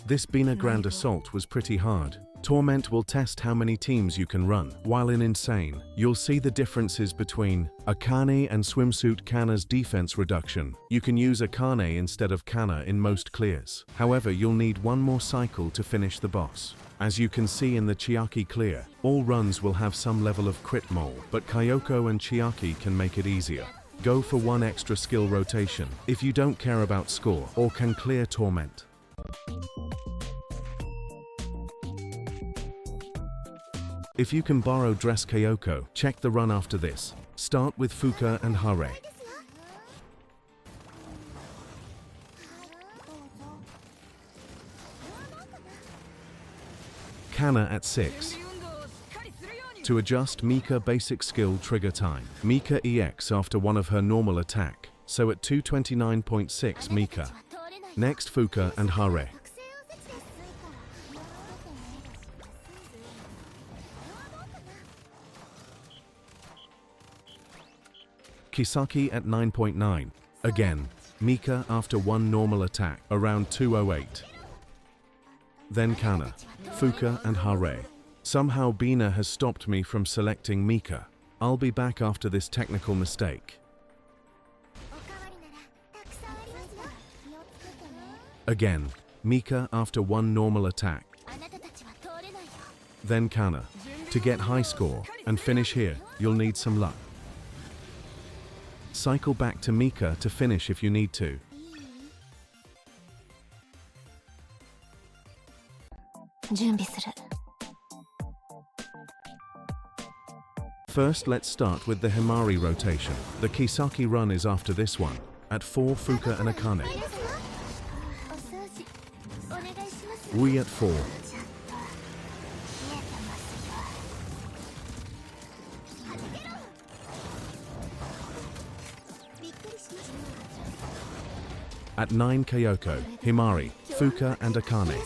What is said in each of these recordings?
This Binah Grand Assault was pretty hard. Torment will test how many teams you can run. While in Insane, you'll see the differences between Akane and Swimsuit Kanna's defense reduction. You can use Akane instead of Kanna in most clears. However, you'll need one more cycle to finish the boss. As you can see in the Chiaki clear, all runs will have some level of crit mole, but Kayoko and Chiaki can make it easier. Go for one extra skill rotation if you don't care about score or can clear Torment. If you can borrow Dress Kayoko, check the run after this. Start with Fuka and Hare. Kanna at 6. To adjust Mika basic skill trigger time. Mika EX after one of her normal attack, so at 229.6 Mika. Next Fuka and Hare. Kisaki at 9.9. Again, Mika after one normal attack, around 208. Then Kanna, Fuka and Hare. Somehow Binah has stopped me from selecting Mika. I'll be back after this technical mistake. Again, Mika after one normal attack. Then Kanna. To get high score and finish here, you'll need some luck. Cycle back to Mika to finish if you need to. First, let's start with the Himari rotation. The Kisaki run is after this one. At 4, Fuka and Akane. We at 4. At 9, Kayoko, Himari, Fuka and Akane.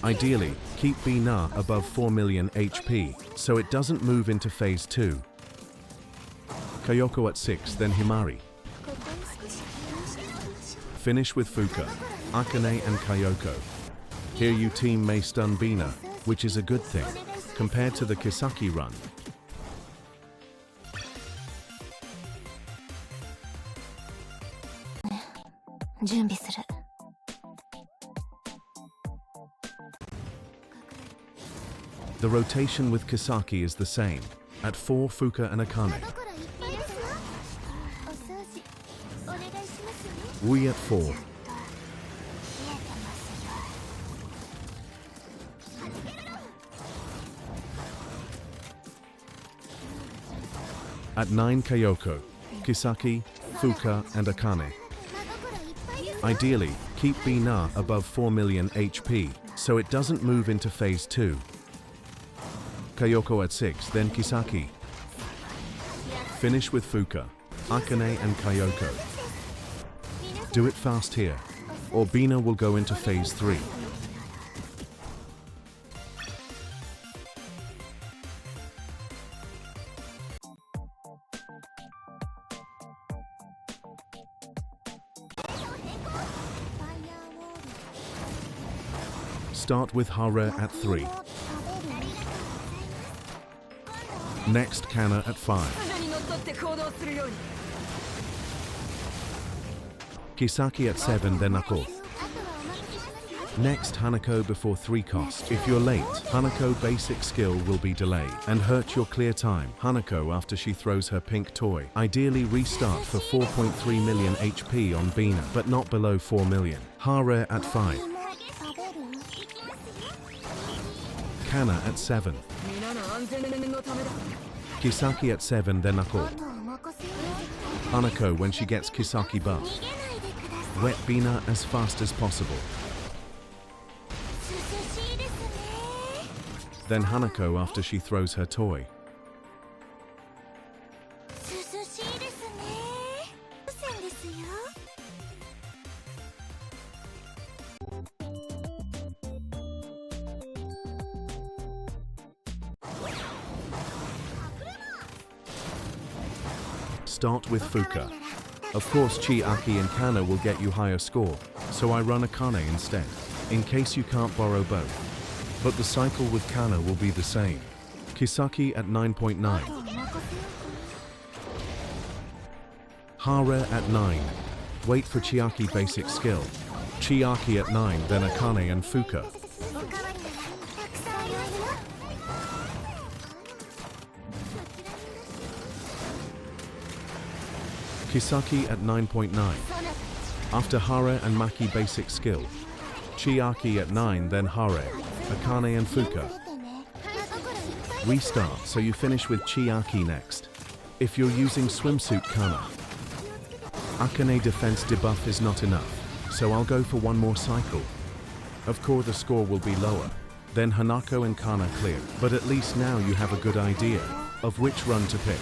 Ideally, keep Binah above 4 million HP, so it doesn't move into phase 2. Kayoko at 6, then Himari. Finish with Fuka, Akane and Kayoko. Here you team may stun Binah, which is a good thing, compared to the Kisaki run. The rotation with Kisaki is the same. At 4, Fuka and Akane. We at 4. At 9, Kayoko, Kisaki, Fuka and Akane. Ideally, keep Binah above 4 million HP, so it doesn't move into phase 2. Kayoko at 6, then Kisaki. Finish with Fuka, Akane and Kayoko. Do it fast here, or Binah will go into phase 3. Start with Hare at 3. Next Kanna at 5. Kisaki at 7, then Knuckle. Next Hanako before 3 cost. If you're late, Hanako basic skill will be delayed and hurt your clear time. Hanako after she throws her pink toy. Ideally restart for 4.3 million HP on Binah, but not below 4 million. Hare at 5. Kanna at 7. Kisaki at 7, then Knuckle. Hanako when she gets Kisaki buff. Wet Binah as fast as possible. Then Hanako after she throws her toy. Start with Fuka. Of course Chiaki and Kanna will get you higher score, so I run Akane instead. in case you can't borrow both. But the cycle with Kanna will be the same. Kisaki at 9.9. Hara at 9. Wait for Chiaki basic skill. Chiaki at 9, then Akane and Fuka. Kisaki at 9.9. After Hara and Maki basic skill. Chiaki at 9, then Hara, Akane and Fuka. Restart so you finish with Chiaki next. If you're using swimsuit Kanna, Akane defense debuff is not enough, so I'll go for one more cycle. Of course the score will be lower. Then Hanako and Kanna clear, but at least now you have a good idea of which run to pick.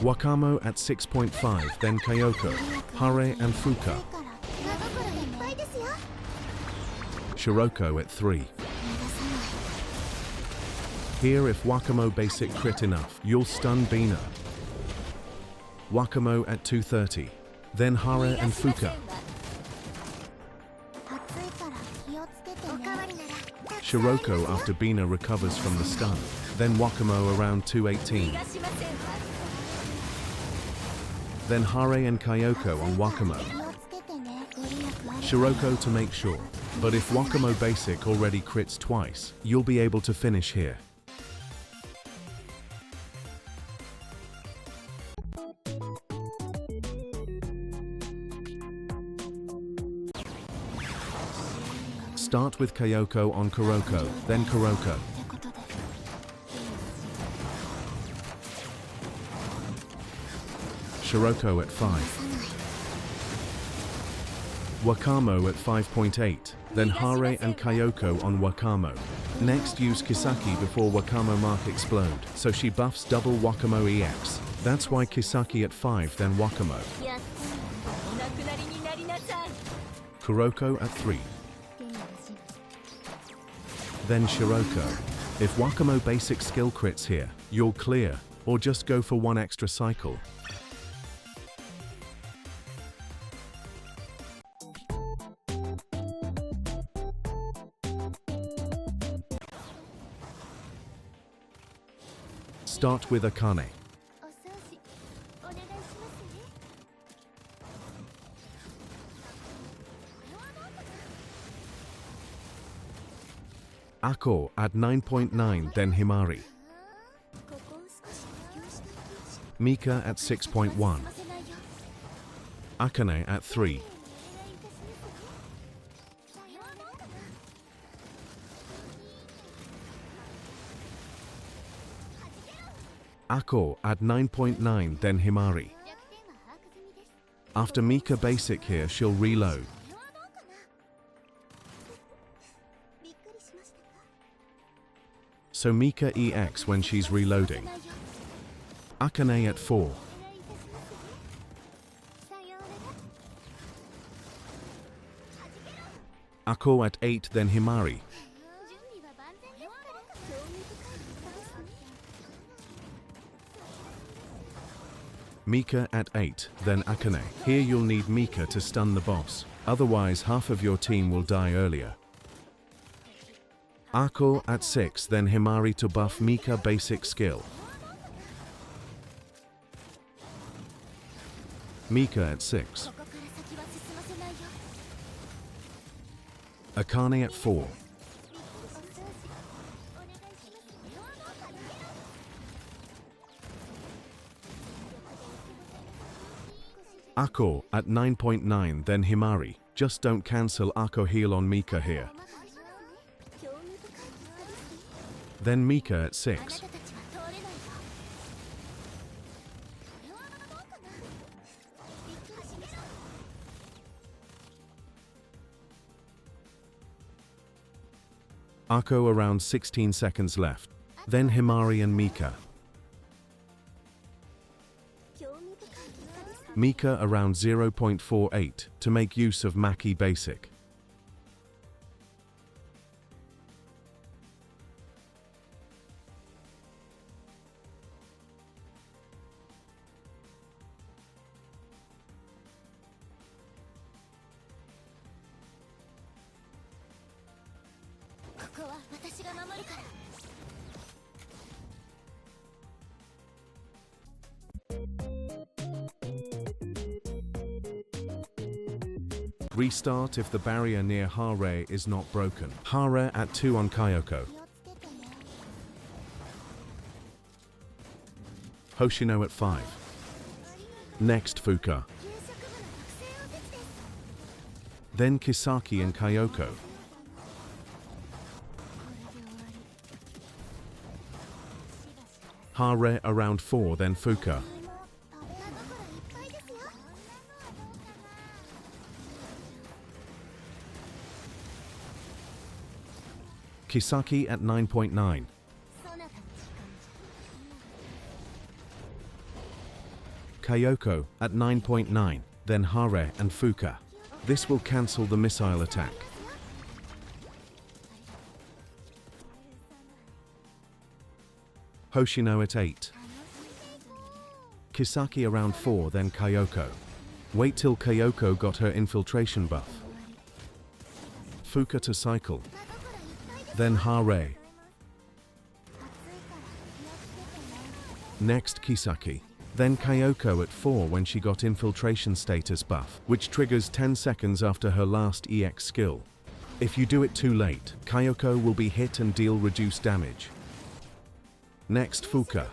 Wakamo at 6.5, then Kayoko, Hare and Fuka. Shiroko at 3. Here if Wakamo basic crit enough, you'll stun Binah. Wakamo at 230, then Hare and Fuka. Shiroko after Binah recovers from the stun, then Wakamo around 218. Then Hare and Kayoko on Wakamo. Shiroko to make sure, but if Wakamo basic already crits twice, you'll be able to finish here. Start with Kayoko on Kuroko, then Kuroko. Shiroko at 5. Wakamo at 5.8, then Hare and Kayoko on Wakamo. Next use Kisaki before Wakamo Mark explode, so she buffs double Wakamo EX. That's why Kisaki at 5, then Wakamo. Kuroko at 3. Then Shiroko. If Wakamo basic skill crits here, you'll clear, or just go for one extra cycle. Start with Akane. Ako at 9.9, then Himari. Mika at 6.1. Akane at 3. Ako at 9.9, then Himari. After Mika basic here, she'll reload. So Mika EX when she's reloading. Akane at 4. Ako at 8, then Himari. Mika at 8, then Akane. Here you'll need Mika to stun the boss, otherwise half of your team will die earlier. Ako at 6, then Himari to buff Mika basic skill. Mika at 6. Akane at 4. Ako at 9.9, then Himari. Just don't cancel Ako heal on Mika here. Then Mika at 6. Ako around 16 seconds left. Then Himari and Mika. Mika around 0.48 to make use of Maki Basic. Restart if the barrier near Hare is not broken. Hare at 2 on Kayoko. Hoshino at 5. Next Fuka. Then Kisaki and Kayoko. Hare around 4, then Fuka. Kisaki at 9.9. Kayoko at 9.9, then Hare and Fuka. This will cancel the missile attack. Hoshino at 8. Kisaki around 4, then Kayoko. Wait till Kayoko got her infiltration buff. Fuka to cycle. Then Hare. Next Kisaki. Then Kayoko at 4 when she got infiltration status buff, which triggers 10 seconds after her last EX skill. If you do it too late, Kayoko will be hit and deal reduced damage. Next Fuka.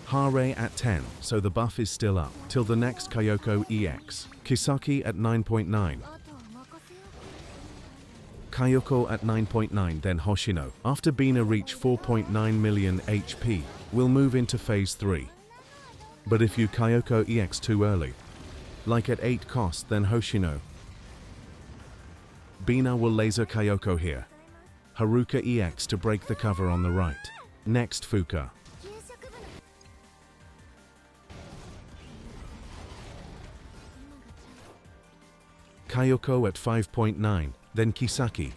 Hare at 10, so the buff is still up, till the next Kayoko EX. Kisaki at 9.9. Kayoko at 9.9, then Hoshino. After Binah reach 4.9 million HP, we'll move into phase 3. But if you Kayoko EX too early, like at 8 cost, then Hoshino. Binah will laser Kayoko here. Haruka EX to break the cover on the right. Next Fuka. Kayoko at 5.9, then Kisaki.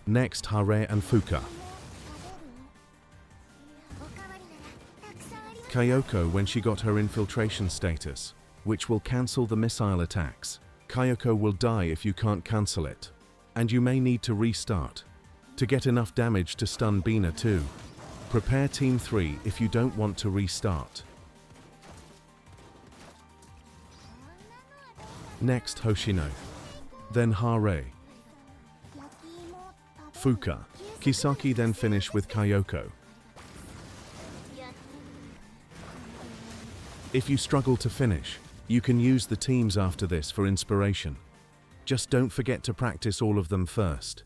Next Hare and Fuka. Kayoko when she got her infiltration status, which will cancel the missile attacks. Kayoko will die if you can't cancel it, and you may need to restart to get enough damage to stun Binah too. Prepare Team 3 if you don't want to restart. Next Hoshino. Then Hare. Fuka. Kisaki then finish with Kayoko. If you struggle to finish, you can use the teams after this for inspiration. Just don't forget to practice all of them first.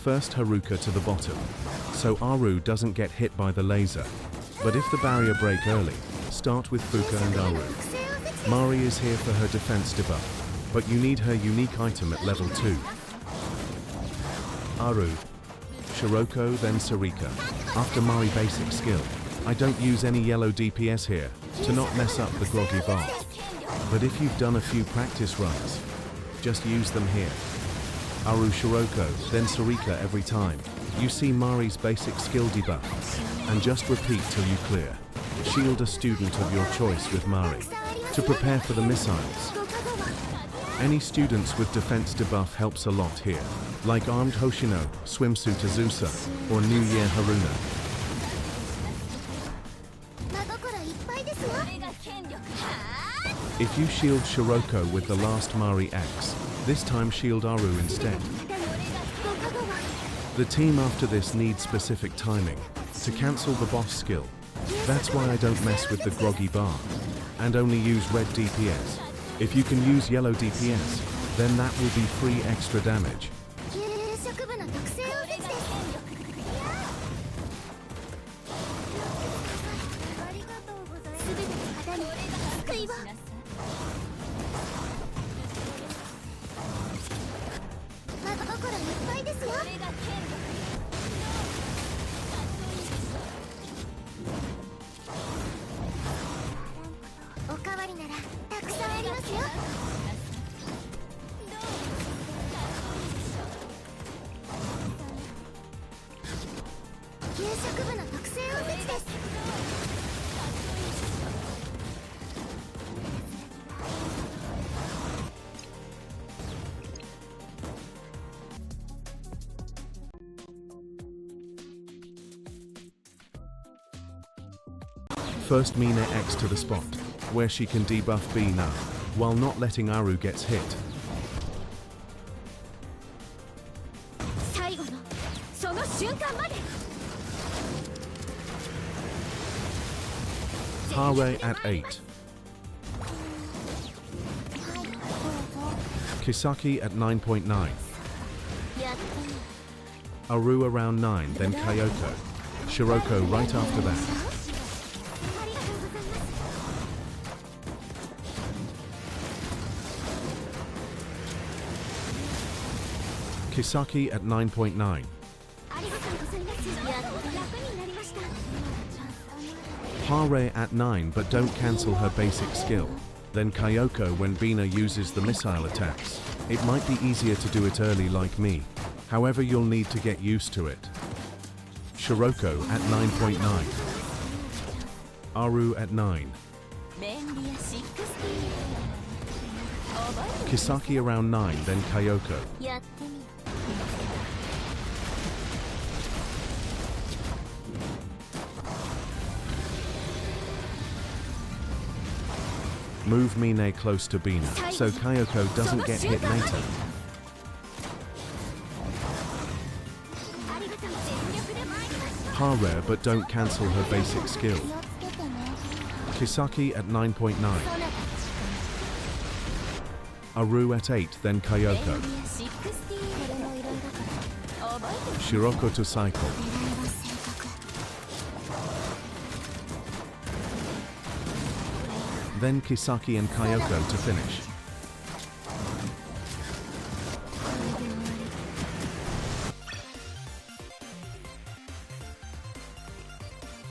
First Haruka to the bottom, so Aru doesn't get hit by the laser. But if the barrier break early, start with Fuka and Aru. Mari is here for her defense debuff, but you need her unique item at level 2. Aru, Shiroko, then Sarika. After Mari basic skill, I don't use any yellow DPS here, to not mess up the groggy bar. But if you've done a few practice runs, just use them here. Aru Shiroko, then Sarika every time. You see Mari's basic skill debuff, and just repeat till you clear. Shield a student of your choice with Mari, to prepare for the missiles. Any students with defense debuff helps a lot here, like Armed Hoshino, Swimsuit Azusa, or New Year Haruna. If you shield Shiroko with the last Mari X, this time shield Aru instead. The team after this needs specific timing to cancel the boss skill. That's why I don't mess with the groggy bar and only use red DPS. If you can use yellow DPS, then that will be free extra damage. First Mina X to the spot, where she can debuff Binah, while not letting Aru gets hit. Hare at 8. Kisaki at 9.9. Aru around 9, then Kayoko. Shiroko right after that. Kisaki at 9.9. Hare at 9 but don't cancel her basic skill. Then Kayoko when Binah uses the missile attacks. It might be easier to do it early like me. However, you'll need to get used to it. Shiroko at 9.9. Aru at 9. Kisaki around 9, then Kayoko. Move Mine close to Binah, so Kayoko doesn't get hit later. Hare but don't cancel her basic skill. Kisaki at 9.9. Aru at 8, then Kayoko. Shiroko to cycle. Then Kisaki and Kayoko to finish.